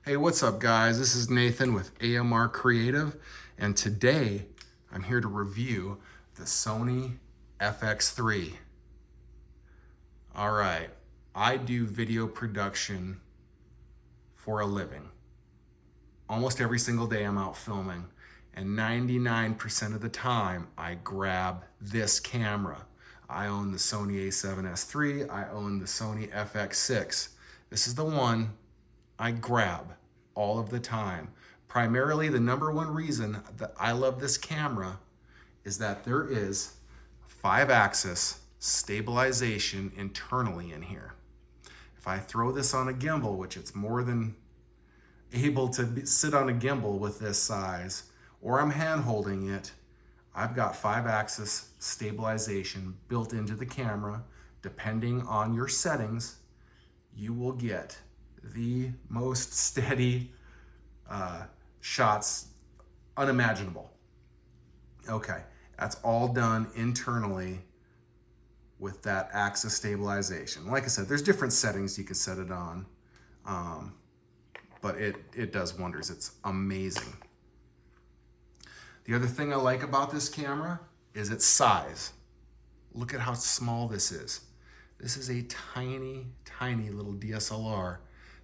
Hey, what's up guys? This is Nathan with AMR Creative, and today I'm here to review the Sony FX3. All right, I do video production for a living. Almost every single day I'm out filming, and 99% of the time I grab this camera. I own the Sony a7S III, I own the Sony FX6. This is the one I grab all of the time. Primarily, the number one reason that I love this camera is that there is 5-axis stabilization internally in here. If I throw this on a gimbal, which it's more than able to sit on a gimbal with this size, or I'm hand holding it, I've got 5-axis stabilization built into the camera. Depending on your settings, you will get the most steady shots unimaginable. Okay, that's all done internally with that axis stabilization. Like I said, there's different settings you can set it on, but it does wonders. It's amazing. The other thing I like about this camera is its size. Look at how small this is. This is a tiny, tiny little DSLR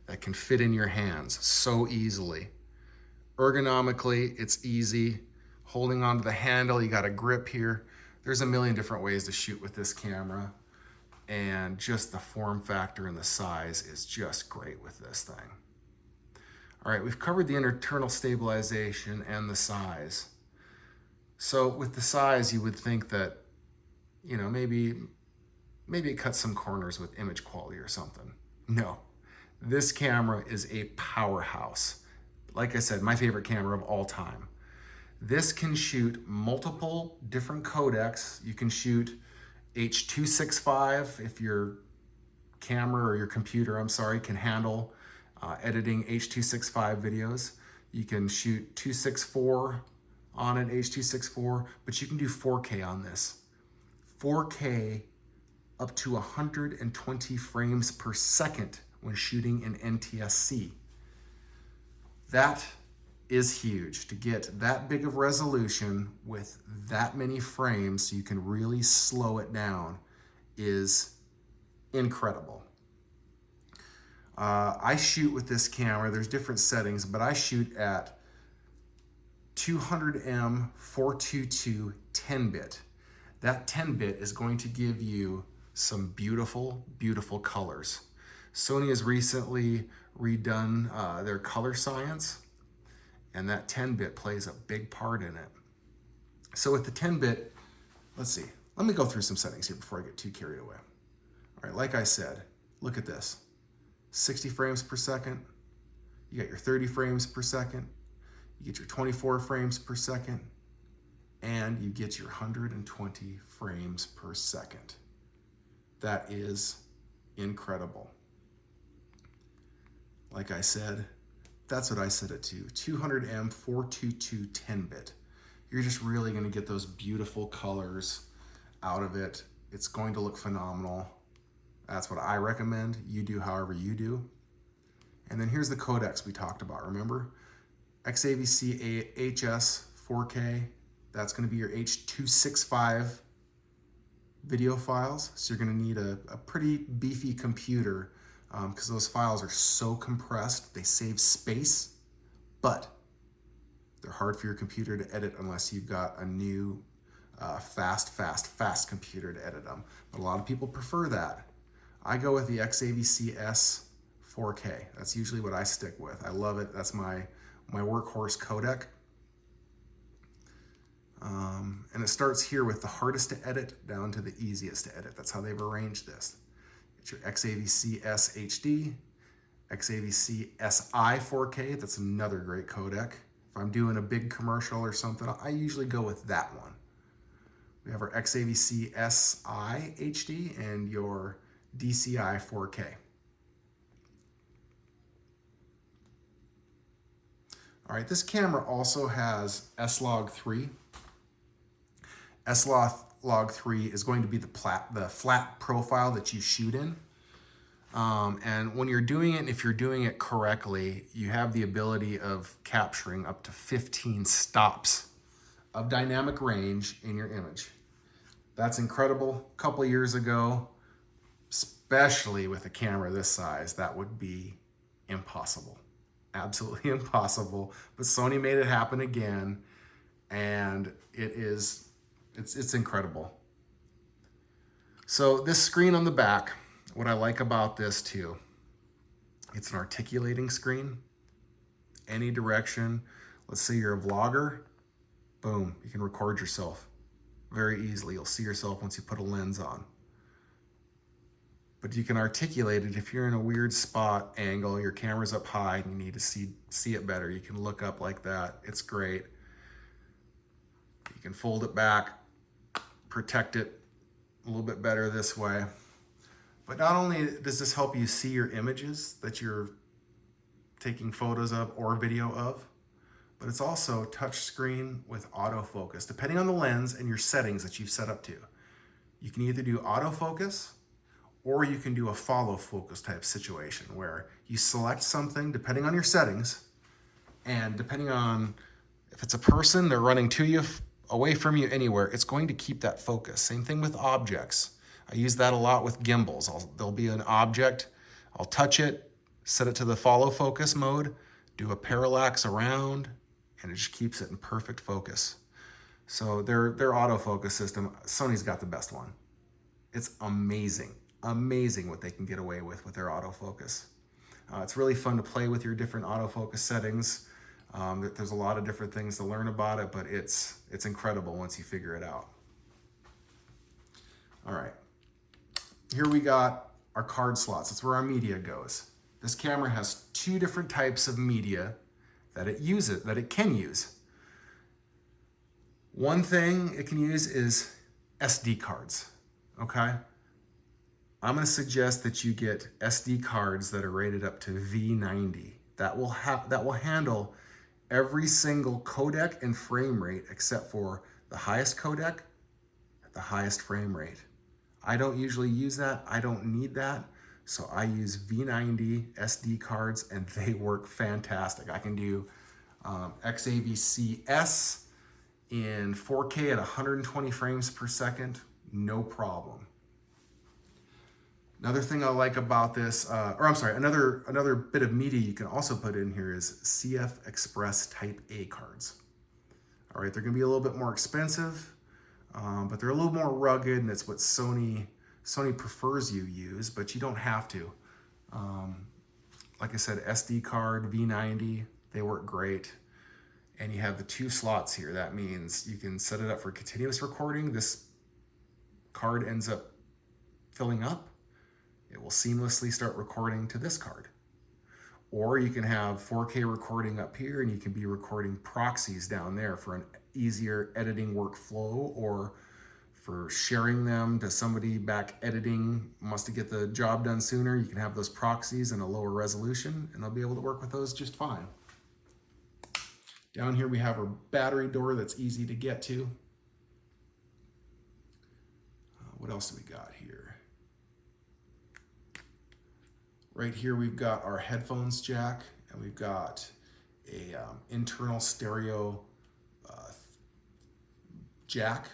that can fit in your hands so easily. Ergonomically, it's easy. Holding onto the handle, you got a grip here. There's a million different ways to shoot with this camera, and just the form factor and the size is just great with this thing. All right, we've covered the internal stabilization and the size. So with the size, you would think that, you know, maybe it cuts some corners with image quality or something. No, this camera is a powerhouse. Like I said, my favorite camera of all time. This can shoot multiple different codecs. You can shoot H.265 if your camera or your computer, can handle editing H.265 videos. You can shoot 264 on an H.264, but you can do 4K on this. 4K up to 120 frames per second when shooting in NTSC. That is huge. To get that big of resolution with that many frames so you can really slow it down is incredible. I shoot with this camera, there's different settings, but I shoot at 200M 422 10-bit. That 10-bit is going to give you some beautiful, beautiful colors. Sony has recently redone their color science, and that 10-bit plays a big part in it. So with the 10-bit, let's see. Let me go through some settings here before I get too carried away. All right, like I said, look at this. 60 frames per second. You got your 30 frames per second. You get your 24 frames per second. And you get your 120 frames per second. That is incredible. Like I said, that's what I set it to, 200M 422 10-bit. You're just really gonna get those beautiful colors out of it. It's going to look phenomenal. That's what I recommend. You do however you do. And then here's the codecs we talked about, remember? XAVC HS 4K, that's gonna be your H.265 video files. So you're gonna need a pretty beefy computer because those files are so compressed, they save space, but they're hard for your computer to edit unless you've got a new fast computer to edit them. But a lot of people prefer that. I go with the XAVC S 4K. That's usually what I stick with. I love it. That's my workhorse codec. And it starts here with the hardest to edit down to the easiest to edit. That's how they've arranged this. It's your XAVC S HD, XAVC SI 4K. That's another great codec. If I'm doing a big commercial or something, I usually go with that one. We have our XAVC SI HD and your DCI 4K. All right, this camera also has S-Log3. S-Log3 is going to be the flat profile that you shoot in. And when you're doing it, if you're doing it correctly, you have the ability of capturing up to 15 stops of dynamic range in your image. That's incredible. A couple years ago, especially with a camera this size, that would be impossible. Absolutely impossible. But Sony made it happen again, and it's incredible. So this screen on the back, what I like about this too, it's an articulating screen. Any direction. Let's say you're a vlogger, boom, you can record yourself very easily. You'll see yourself once you put a lens on. But you can articulate it if you're in a weird spot angle, your camera's up high and you need to see it better. You can look up like that. It's great. You can fold it back, protect it a little bit better this way. But not only does this help you see your images that you're taking photos of or video of, but it's also touchscreen with autofocus, depending on the lens and your settings that you've set up to. You can either do autofocus or you can do a follow focus type situation where you select something depending on your settings, and depending on if it's a person, they're running to you, away from you, anywhere, it's going to keep that focus. Same thing with objects. I use that a lot with gimbals. There'll be an object, I'll touch it, set it to the follow focus mode, do a parallax around, and it just keeps it in perfect focus. So their autofocus system, Sony's got the best one. It's amazing, amazing what they can get away with their autofocus. It's really fun to play with your different autofocus settings. There's a lot of different things to learn about it, but it's incredible once you figure it out. All right, here we got our card slots. That's where our media goes. This camera has two different types of media that it can use. One thing it can use is SD cards, okay? I'm gonna suggest that you get SD cards that are rated up to V90. That will handle every single codec and frame rate except for the highest codec at the highest frame rate. I don't usually use that. I don't need that. So I use V90 SD cards and they work fantastic. I can do XAVC-S in 4K at 120 frames per second, no problem. Another thing I like about this, another bit of media you can also put in here is CF Express Type A cards. All right, they're gonna be a little bit more expensive, but they're a little more rugged, and it's what Sony prefers you use, but you don't have to. Like I said, SD card, V90, they work great. And you have the two slots here. That means you can set it up for continuous recording. This card ends up filling up. It will seamlessly start recording to this card. Or you can have 4K recording up here and you can be recording proxies down there for an easier editing workflow, or for sharing them to somebody back editing, wants to get the job done sooner. You can have those proxies in a lower resolution and they'll be able to work with those just fine. Down here we have our battery door that's easy to get to. What else do we got here? Right here we've got our headphones jack, and we've got a internal stereo jack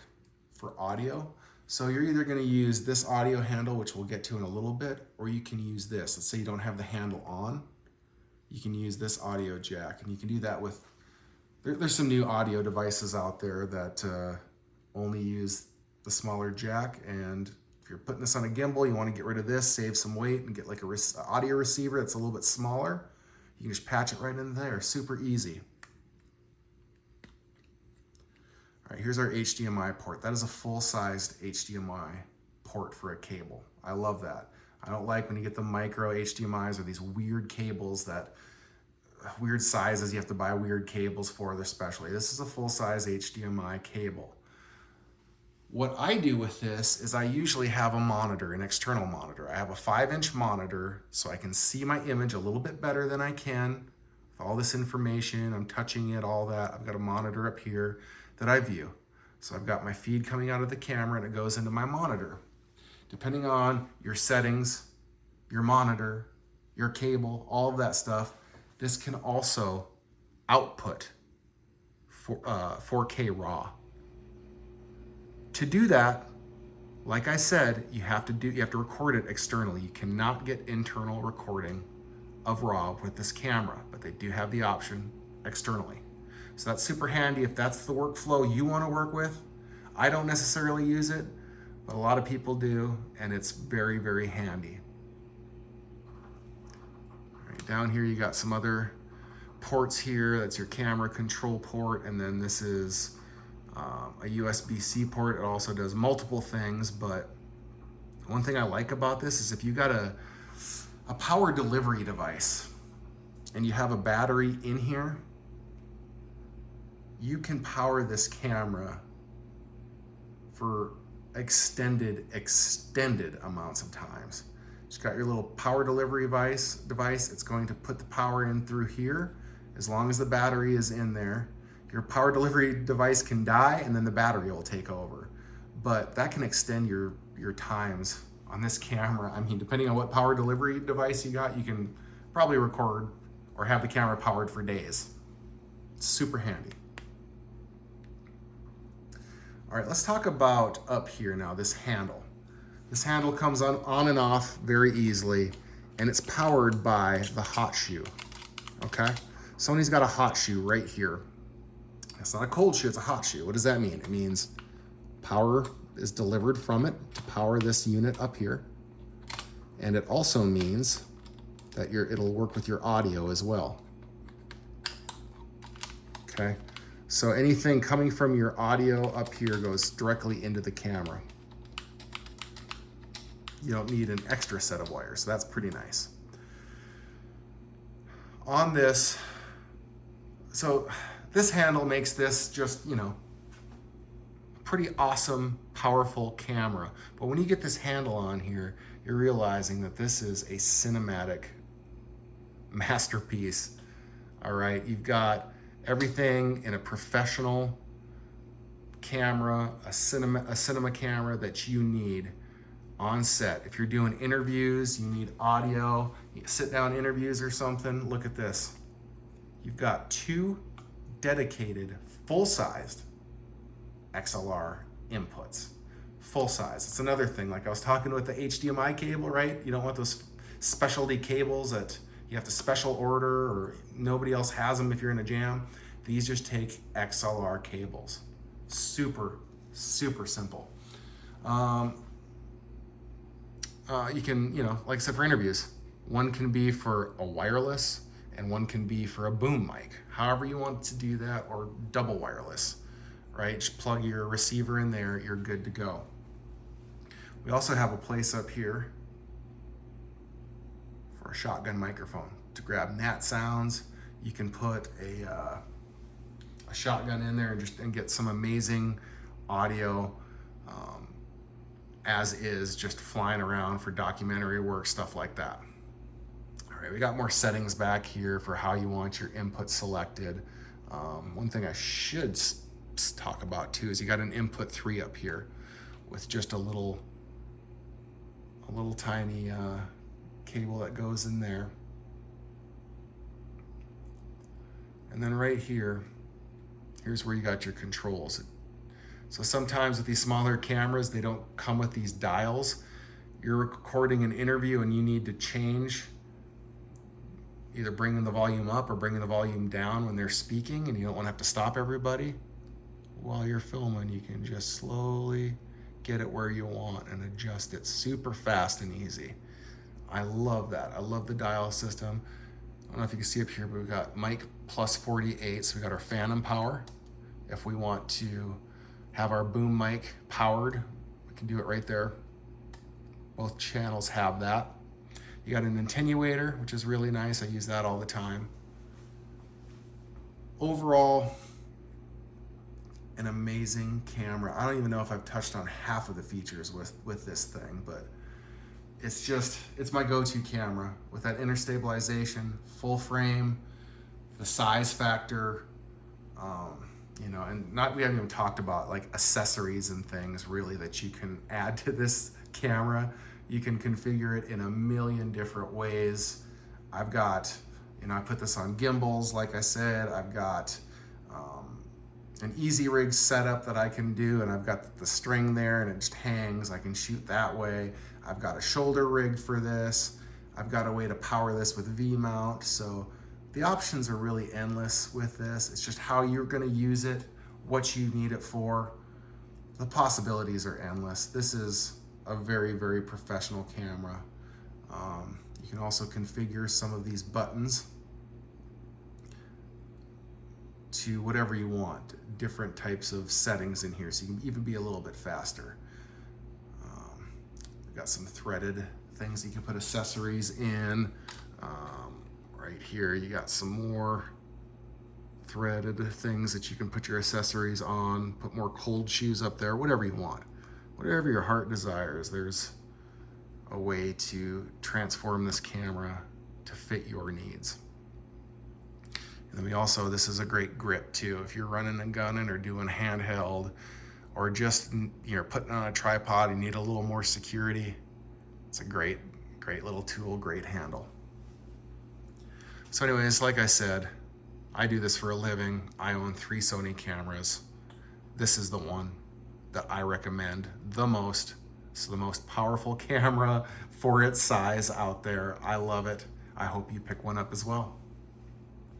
for audio. So you're either going to use this audio handle, which we'll get to in a little bit, or you can use this. Let's say you don't have the handle on. You can use this audio jack, and you can do that with, there's some new audio devices out there that only use the smaller jack, and if you're putting this on a gimbal, you want to get rid of this, save some weight, and get like a audio receiver that's a little bit smaller. You can just patch it right in there, super easy. All right, here's our HDMI port. That is a full-sized HDMI port for a cable. I love that. I don't like when you get the micro HDMIs or these weird cables that, weird sizes you have to buy weird cables for, they're specially. This is a full-size HDMI cable. What I do with this is I usually have a monitor, an external monitor. I have a 5-inch monitor so I can see my image a little bit better than I can. With all this information, I'm touching it, all that. I've got a monitor up here that I view. So I've got my feed coming out of the camera and it goes into my monitor. Depending on your settings, your monitor, your cable, all of that stuff, this can also output 4K RAW. To do that, like I said, you have to record it externally. You cannot get internal recording of RAW with this camera, but they do have the option externally. So that's super handy if that's the workflow you want to work with. I don't necessarily use it, but a lot of people do, and it's very, very handy. All right, down here you got some other ports here. That's your camera control port, and then this is a USB-C port. It also does multiple things, but one thing I like about this is if you got a power delivery device and you have a battery in here, you can power this camera for extended amounts of times. Just got your little power delivery device. It's going to put the power in through here as long as the battery is in there. Your power delivery device can die and then the battery will take over. But that can extend your times on this camera. I mean, depending on what power delivery device you got, you can probably record or have the camera powered for days. It's super handy. All right, let's talk about up here now, this handle. This handle comes on and off very easily, and it's powered by the hot shoe, okay? Sony's got a hot shoe right here. It's not a cold shoe, it's a hot shoe. What does that mean? It means power is delivered from it to power this unit up here. And it also means that it'll work with your audio as well. Okay, so anything coming from your audio up here goes directly into the camera. You don't need an extra set of wires, so that's pretty nice. On this, so this handle makes this just, pretty awesome, powerful camera. But when you get this handle on here, you're realizing that this is a cinematic masterpiece. All right, you've got everything in a professional camera, a cinema camera that you need on set. If you're doing interviews, you need audio, sit-down interviews or something, look at this. You've got two dedicated, full-sized XLR inputs. Full size. It's another thing, like I was talking with the HDMI cable, right? You don't want those specialty cables that you have to special order or nobody else has them if you're in a jam. These just take XLR cables. Super, super simple. You can, like I said, for interviews, one can be for a wireless and one can be for a boom mic. However you want to do that, or double wireless, right? Just plug your receiver in there, you're good to go. We also have a place up here for a shotgun microphone to grab nat sounds. You can put a shotgun in there and get some amazing audio as is, just flying around for documentary work, stuff like that. All right, we got more settings back here for how you want your input selected. One thing I should talk about too is you got an input 3 up here with just a little tiny cable that goes in there. And then right here, here's where you got your controls. So sometimes with these smaller cameras, they don't come with these dials. You're recording an interview and you need to change, either bringing the volume up or bringing the volume down when they're speaking, and you don't want to have to stop everybody. While you're filming, you can just slowly get it where you want and adjust it super fast and easy. I love that. I love the dial system. I don't know if you can see up here, but we've got mic plus 48, so we got our phantom power. If we want to have our boom mic powered, we can do it right there. Both channels have that. You got an attenuator, which is really nice. I use that all the time. Overall, an amazing camera. I don't even know if I've touched on half of the features with this thing, but it's my go-to camera with that interstabilization, full frame, the size factor, and we haven't even talked about like accessories and things really that you can add to this camera. You can configure it in a million different ways. I've got, I put this on gimbals, like I said. I've got an easy rig setup that I can do, and I've got the string there and it just hangs. I can shoot that way. I've got a shoulder rig for this. I've got a way to power this with V-mount. So the options are really endless with this. It's just how you're gonna use it, what you need it for. The possibilities are endless. This is a very, very professional camera. You can also configure some of these buttons to whatever you want, different types of settings in here, so you can even be a little bit faster. We've got some threaded things you can put accessories in. Right here, you got some more threaded things that you can put your accessories on, put more cold shoes up there, whatever you want. Whatever your heart desires, there's a way to transform this camera to fit your needs. And then we also, this is a great grip too. If you're running and gunning or doing handheld, or just putting on a tripod, you need a little more security. It's a great little tool, great handle. So anyways, like I said, I do this for a living. I own 3 Sony cameras. This is the one that I recommend the most. It's the most powerful camera for its size out there. I love it. I hope you pick one up as well.